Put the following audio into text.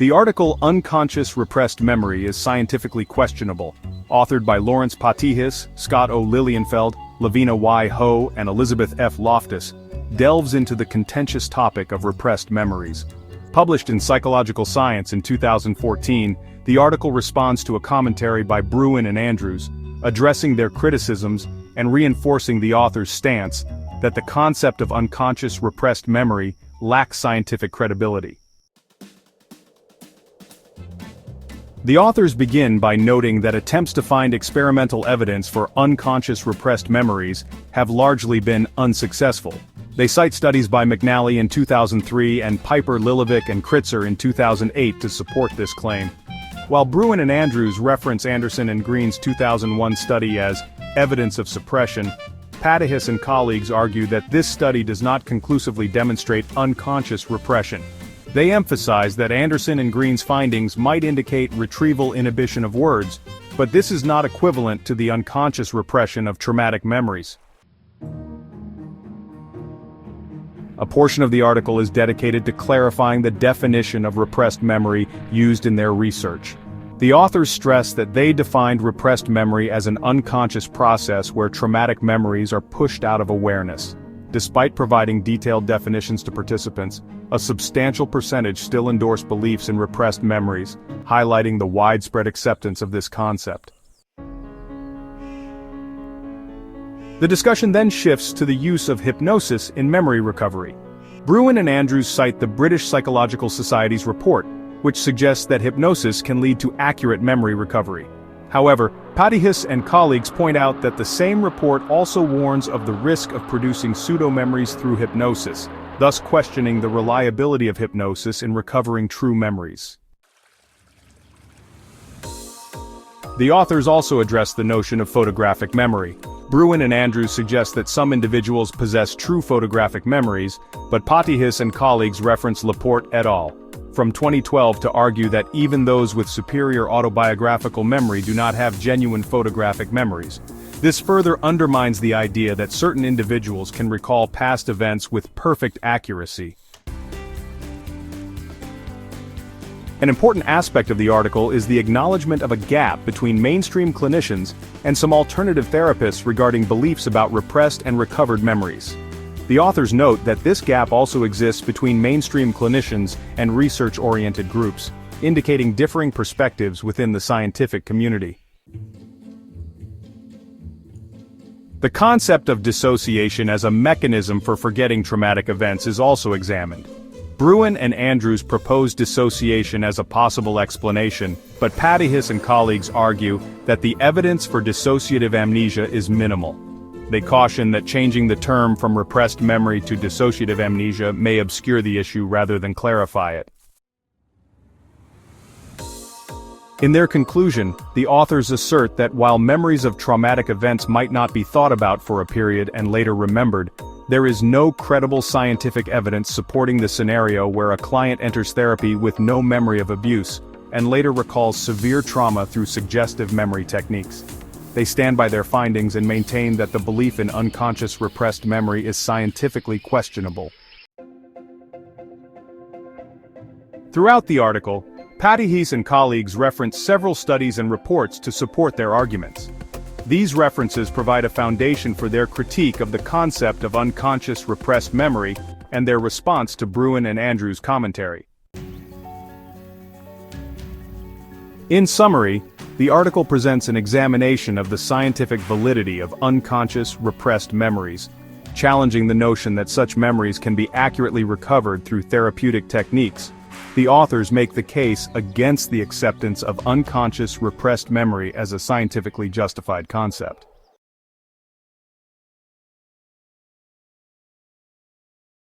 The article Unconscious Repressed Memory is Scientifically Questionable, authored by Lawrence Patihis, Scott O. Lilienfeld, Lavina Y. Ho, and Elizabeth F. Loftus, delves into the contentious topic of repressed memories. Published in Psychological Science in 2014, the article responds to a commentary by Bruin and Andrews, addressing their criticisms and reinforcing the author's stance that the concept of unconscious repressed memory lacks scientific credibility. The authors begin by noting that attempts to find experimental evidence for unconscious repressed memories have largely been unsuccessful. They cite studies by McNally in 2003 and Piper, Lilovic, and Kritzer in 2008 to support this claim. While Bruin and Andrews reference Anderson and Green's 2001 study as evidence of suppression, Patihis and colleagues argue that this study does not conclusively demonstrate unconscious repression. They emphasize that Anderson and Green's findings might indicate retrieval inhibition of words, but this is not equivalent to the unconscious repression of traumatic memories. A portion of the article is dedicated to clarifying the definition of repressed memory used in their research. The authors stress that they defined repressed memory as an unconscious process where traumatic memories are pushed out of awareness. Despite providing detailed definitions to participants, a substantial percentage still endorse beliefs in repressed memories, highlighting the widespread acceptance of this concept. The discussion then shifts to the use of hypnosis in memory recovery. Bruin and Andrews cite the British Psychological Society's report, which suggests that hypnosis can lead to accurate memory recovery. However, Patihis and colleagues point out that the same report also warns of the risk of producing pseudo-memories through hypnosis, thus questioning the reliability of hypnosis in recovering true memories. The authors also address the notion of photographic memory. Bruin and Andrews suggest that some individuals possess true photographic memories, but Patihis and colleagues reference Laporte et al. From 2012 to argue that even those with superior autobiographical memory do not have genuine photographic memories. This further undermines the idea that certain individuals can recall past events with perfect accuracy. An important aspect of the article is the acknowledgement of a gap between mainstream clinicians and some alternative therapists regarding beliefs about repressed and recovered memories. The authors note that this gap also exists between mainstream clinicians and research-oriented groups, indicating differing perspectives within the scientific community. The concept of dissociation as a mechanism for forgetting traumatic events is also examined. Bruin and Andrews propose dissociation as a possible explanation, but Patihis and colleagues argue that the evidence for dissociative amnesia is minimal. They caution that changing the term from repressed memory to dissociative amnesia may obscure the issue rather than clarify it. In their conclusion, the authors assert that while memories of traumatic events might not be thought about for a period and later remembered, there is no credible scientific evidence supporting the scenario where a client enters therapy with no memory of abuse and later recalls severe trauma through suggestive memory techniques. They stand by their findings and maintain that the belief in unconscious repressed memory is scientifically questionable. Throughout the article, Patihis and colleagues reference several studies and reports to support their arguments. These references provide a foundation for their critique of the concept of unconscious repressed memory and their response to Bruin and Andrews' commentary. In summary, the article presents an examination of the scientific validity of unconscious repressed memories, challenging the notion that such memories can be accurately recovered through therapeutic techniques. The authors make the case against the acceptance of unconscious repressed memory as a scientifically justified concept.